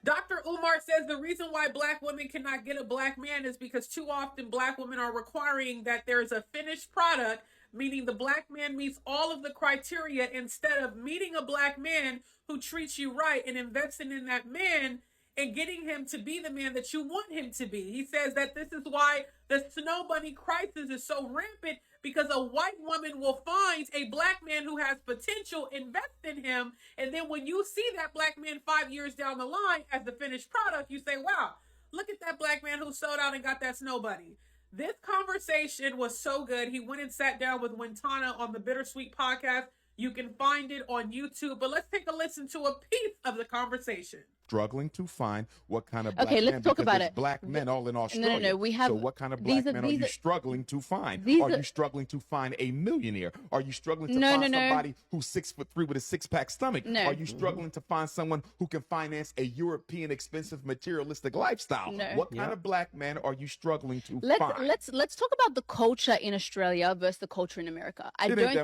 Dr. Umar says the reason why black women cannot get a black man is because too often black women are requiring that there's a finished product, meaning the black man meets all of the criteria instead of meeting a black man who treats you right and investing in that man and getting him to be the man that you want him to be. He says that this is why the snow bunny crisis is so rampant, because a white woman will find a black man who has potential, invest in him, and then when you see that black man 5 years down the line as the finished product, you say, wow, look at that black man who sold out and got that snow bunny. This conversation was so good. He went and sat down with Wintana on the Bittersweet podcast. You can find it on YouTube, but let's take a listen to a piece of the conversation. Struggling to find what kind of black Okay, man, let's talk because about there's it. black men all in Australia. No. We have. So what kind of black men are you struggling to find? Are you struggling to find a millionaire? Are you struggling to find somebody who's 6'3" with a six-pack stomach? No. Are you struggling to find someone who can finance a European expensive materialistic lifestyle? No. What kind of black man are you struggling to find? Let's talk about the culture in Australia versus the culture in America. I don't think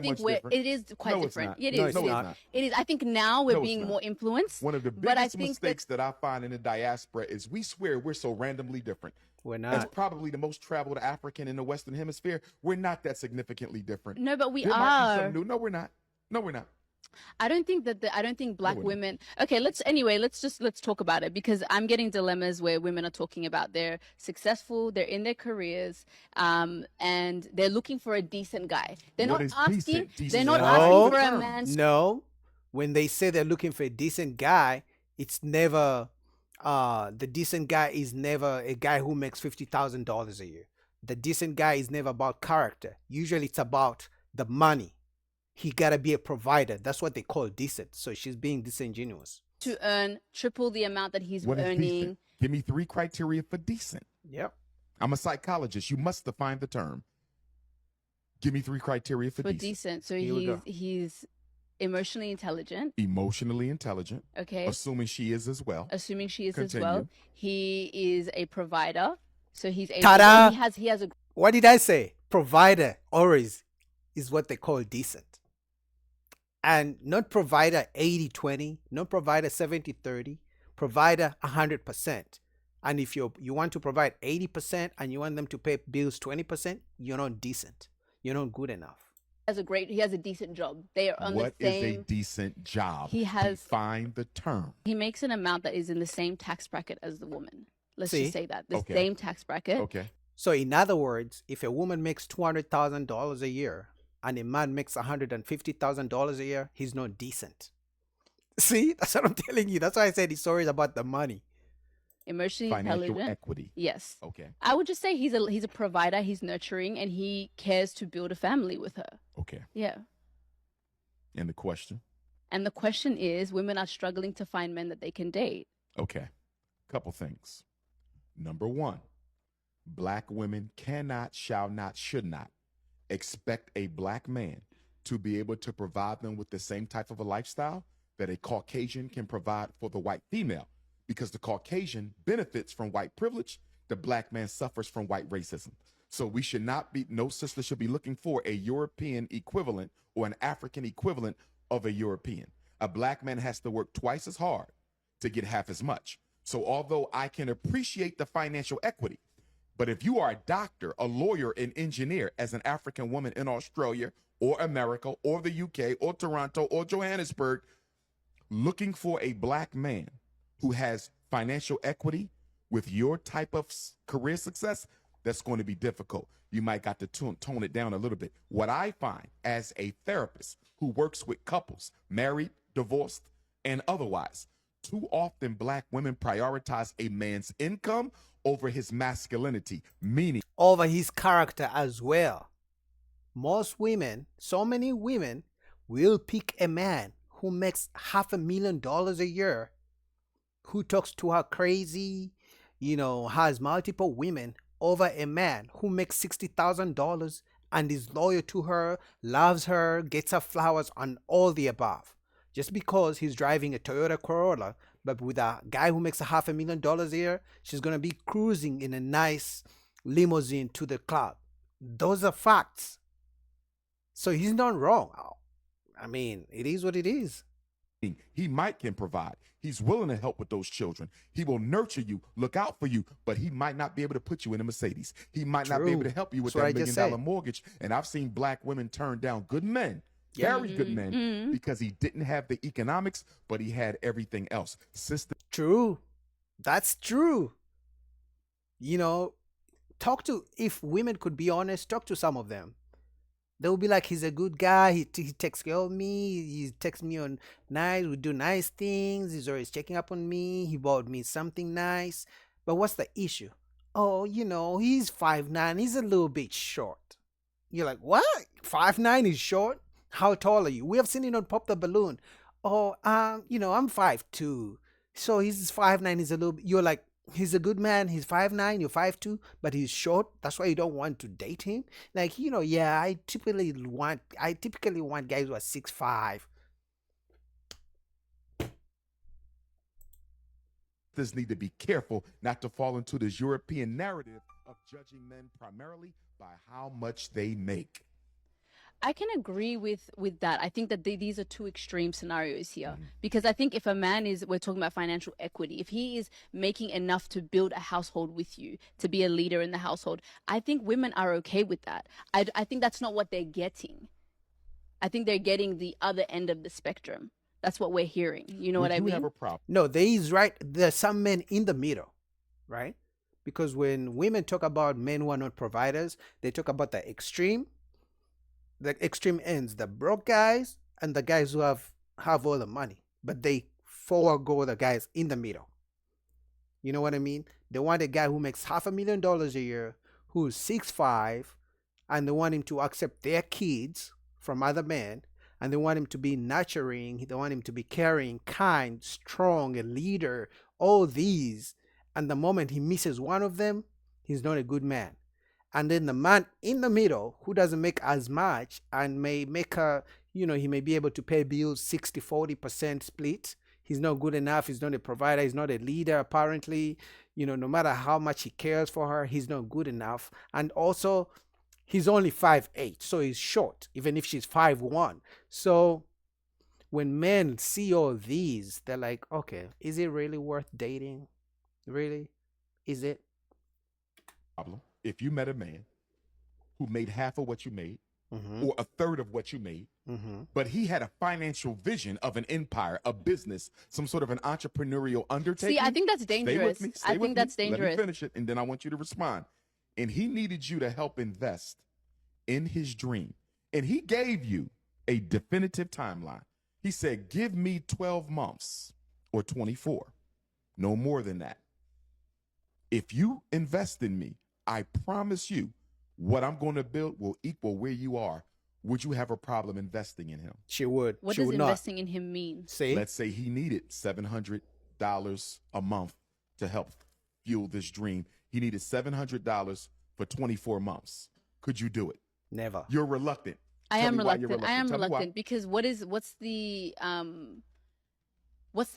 it is quite different. It is. It is. I think now we're being more influenced. One of the biggest mistakes that I find in the diaspora is we swear we're so randomly different. We're not. As probably the most traveled African in the Western Hemisphere, we're not that significantly different. No, but we There are. might be some new. No, we're not. No, we're not. I don't think black women. Okay, let's talk about it, because I'm getting dilemmas where women are talking about they're successful, they're in their careers, and they're looking for a decent guy. They're What not is asking. decent? Decent They're not is asking a for a term. man's. No, when they say they're looking for a decent guy, it's never. The decent guy is never a guy who makes $50,000 a year. The decent guy is never about character. Usually, it's about the money. He gotta be a provider. That's what they call decent. So she's being disingenuous. To earn triple the amount that he's What is earning. decent? Give me 3 criteria for decent. Yep. I'm a psychologist. You must define the term. Give me 3 criteria for decent. decent. So Here we go. he's emotionally intelligent. Emotionally intelligent. Okay. Assuming she is as well. Assuming she is as Continue. well. He is a provider. So he's able. Ta-da! He has a. What did I say? Provider always is what they call decent. And not provider 80-20, not provider 70-30, provider 100%. And if you want to provide 80% and you want them to pay bills 20%, you're not decent. You're not good enough. He has a decent job. They are on What the same. is a decent job? He has. Define the term. He makes an amount that is in the same tax bracket as the woman. Let's See? just say that the Okay. same tax bracket. Okay. So in other words, if a woman makes $200,000 a year and a man makes $150,000 a year, he's not decent. See, that's what I'm telling you. That's why I said his story is about the money. Emotionally Financial intelligent. equity. Yes. Okay. I would just say he's a provider. He's nurturing, and he cares to build a family with her. Okay. Yeah. And the question? And the question is, women are struggling to find men that they can date. Okay. Couple things. Number 1, black women cannot, shall not, should not expect a black man to be able to provide them with the same type of a lifestyle that a Caucasian can provide for the white female, because the Caucasian benefits from white privilege, the black man suffers from white racism. So we should not be, no sister should be looking for a European equivalent or an African equivalent of a European. A black man has to work twice as hard to get half as much. So although I can appreciate the financial equity, but if you are a doctor, a lawyer, an engineer as an African woman in Australia or America or the UK or Toronto or Johannesburg, looking for a black man who has financial equity with your type of career success, that's going to be difficult. You might got to tone it down a little bit. What I find as a therapist who works with couples, married, divorced, and otherwise, too often black women prioritize a man's income over his masculinity, meaning Over his character as well. Most women, so many women, will pick a man who makes $500,000 a year, who talks to her crazy, has multiple women, over a man who makes $60,000 and is loyal to her, loves her, gets her flowers, and all the above. Just because he's driving a Toyota Corolla, but with a guy who makes $500,000 a year, she's going to be cruising in a nice limousine to the club. Those are facts. So he's not wrong. I mean, it is what it is. He might can provide. He's willing to help with those children. He will nurture you, look out for you, but he might not be able to put you in a Mercedes. He might not be able to True. help you with That's what I that just $1 million said. mortgage. And I've seen black women turn down good men, Yeah. very good men, because he didn't have the economics, but he had everything else. Sister, True. That's true. You know, if women could be honest, talk to some of them. They will be like, he's a good guy. He takes care of me. He texts me on nice. We do nice things. He's always checking up on me. He bought me something nice. But what's the issue? Oh, he's 5'9". He's a little bit short. You're like, what? 5'9" is short? How tall are you? We have seen it on Pop the Balloon. Oh, I'm 5'2". So he's 5'9". He's a little bit. You're like, he's a good man. He's 5'9", you're 5'2", but he's short. That's why you don't want to date him. Like, yeah, I typically want guys who are 6'5". sisters need to be careful not to fall into this European narrative of judging men primarily by how much they make. I can agree with that. I think that these are two extreme scenarios here, because I think if a man we're talking about financial equity, if he is making enough to build a household with you, to be a leader in the household, I think women are okay with that. I think that's not what they're getting. I think they're getting the other end of the spectrum. That's what we're hearing. You know what I mean? Have a problem? No, there's some men in the middle, right? Because when women talk about men who are not providers, they talk about the extreme ends, the broke guys and the guys who have all the money, but they forego the guys in the middle. You know what I mean? They want a guy who makes $500,000 a year, who's 6'5", and they want him to accept their kids from other men, and they want him to be nurturing, they want him to be caring, kind, strong, a leader, all these. And the moment he misses one of them, he's not a good man. And then the man in the middle who doesn't make as much and may make he may be able to pay bills 60-40% split. He's not good enough. He's not a provider. He's not a leader, apparently. No matter how much he cares for her, he's not good enough. And also, he's only 5'8", so he's short, even if she's 5'1". So when men see all these, they're like, okay, is it really worth dating? Really? Is it? Problem. If you met a man who made half of what you made, or a third of what you made, but he had a financial vision of an empire, a business, some sort of an entrepreneurial undertaking. See, I think that's dangerous. Stay with me. That's dangerous. Let me finish it, and then I want you to respond. And he needed you to help invest in his dream. And he gave you a definitive timeline. He said, give me 12 months or 24, no more than that. If you invest in me, I promise you what I'm going to build will equal where you are. Would you have a problem investing in him? She would. What she does would investing in him mean? See? Let's say he needed $700 a month to help fuel this dream. He needed $700 for 24 months. Could you do it? Never. You're reluctant. I am reluctant. I am Tell me why. reluctant because what's the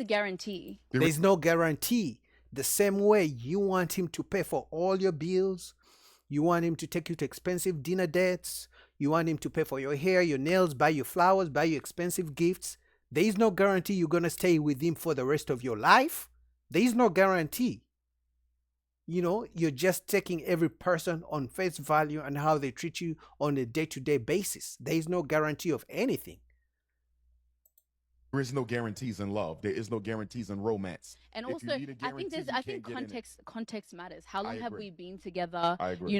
guarantee? There's no guarantee. The same way you want him to pay for all your bills, you want him to take you to expensive dinner dates, you want him to pay for your hair, your nails, buy you flowers, buy you expensive gifts. There is no guarantee you're going to stay with him for the rest of your life. There is no guarantee. You're just taking every person on face value and how they treat you on a day-to-day basis. There is no guarantee of anything. There is no guarantees in love. There is no guarantees in romance. And If also, you need a I think guarantee, you can't get in it. context matters. How long have agree. we been together? I agree.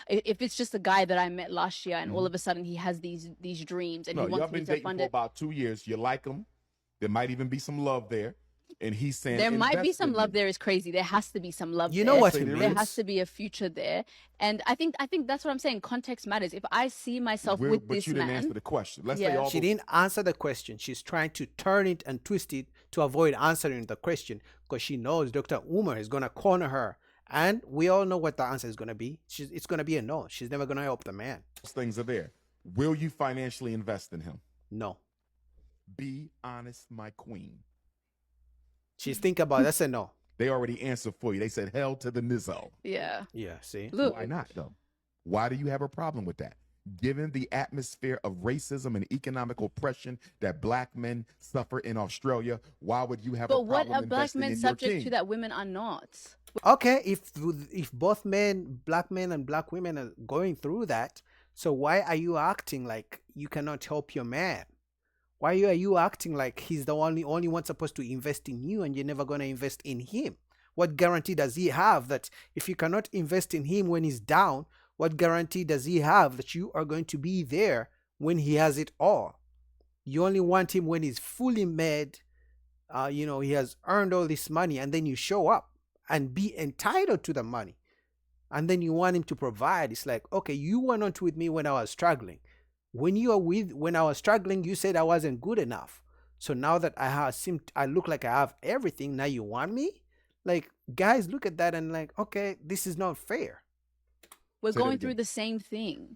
If it's just a guy that I met last year and all of a sudden he has these dreams and No, he y'all wants me been to dating fund for it, about 2 years. You like him. There might even be some love there. And he's saying there might be invest some in love me. there. Is crazy. There has to be some love. You there. know what Say it there There means? has to be a future there, and I think that's what I'm saying. Context matters. If I see myself with But this you didn't man, answer the question. Let's Yeah. say all She didn't answer the question. She's trying to turn it and twist it to avoid answering the question because she knows Dr. Umar is going to corner her. And we all know what the answer is going to be. It's going to be a no. She's never going to help the man. those things are there. Will you financially invest in him? No. Be honest, my queen. She's thinking about it. That's a no. They already answered for you. They said hell to the nizzo. yeah. Yeah, see? Look, Why not, though? Why do you have a problem with that? Given the atmosphere of racism and economic oppression that black men suffer in Australia, why would you have a But what problem are black investing men in your subject to king? that women are not? Okay, if both men, black men and black women are going through that, so why are you acting like you cannot help your man? Why are you acting like he's the only one supposed to invest in you and you're never going to invest in him? What guarantee does he have that if you cannot invest in him when he's down, what guarantee does he have that you are going to be there when he has it all? You only want him when he's fully made, he has earned all this money, and then you show up and be entitled to the money. And then you want him to provide. It's like, okay, you were not with me when I was struggling. When I was struggling, you said I wasn't good enough. So now that I look like I have everything, now you want me? Like, guys look at that and like, okay, this is not fair. We're Say that going through again. the same thing.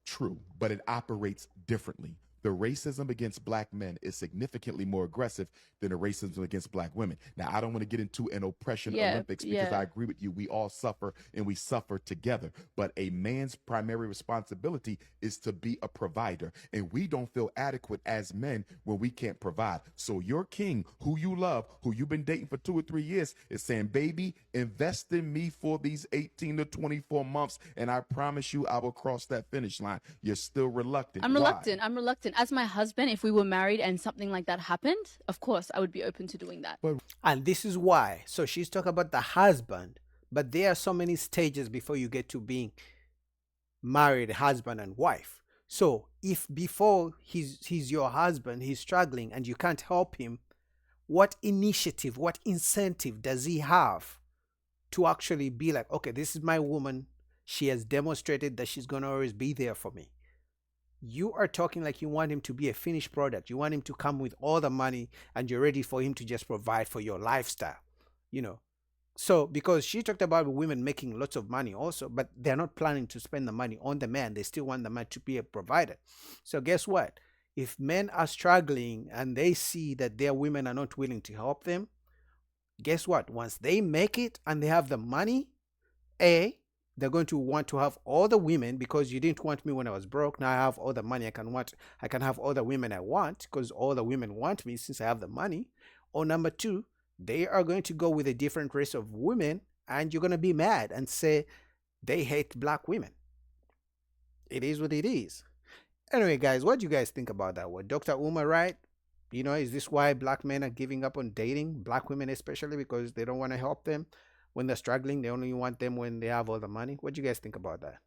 True, but it operates differently. The racism against black men is significantly more aggressive than the racism against black women. Now, I don't want to get into an oppression Yeah, Olympics because yeah. I agree with you. We all suffer and we suffer together. But a man's primary responsibility is to be a provider. And we don't feel adequate as men when we can't provide. So your king, who you love, who you've been dating for 2 or 3 years, is saying, baby, invest in me for these 18 to 24 months. And I promise you, I will cross that finish line. You're still reluctant. I'm Why? reluctant. I'm reluctant. As my husband, if we were married and something like that happened, of course, I would be open to doing that. And this is why. So she's talking about the husband, but there are so many stages before you get to being married, husband and wife. So if before he's your husband, he's struggling and you can't help him, what initiative, what incentive does he have to actually be like, okay, this is my woman. She has demonstrated that she's going to always be there for me. You are talking like you want him to be a finished product. You want him to come with all the money and you're ready for him to just provide for your lifestyle, you know. So because she talked about women making lots of money also, but they're not planning to spend the money on the man. They still want the man to be a provider. So guess what? If men are struggling and they see that their women are not willing to help them, guess what? Once they make it and they have the money, they're going to want to have all the women because you didn't want me when I was broke. Now I have all the money. I can have all the women I want because all the women want me since I have the money. Or number two, they are going to go with a different race of women and you're going to be mad and say they hate black women. It is what it is. Anyway, guys, what do you guys think about that? Was Dr. Umar right? Is this why black men are giving up on dating? Black women especially because they don't want to help them when they're struggling. They only want them when they have all the money. What do you guys think about that?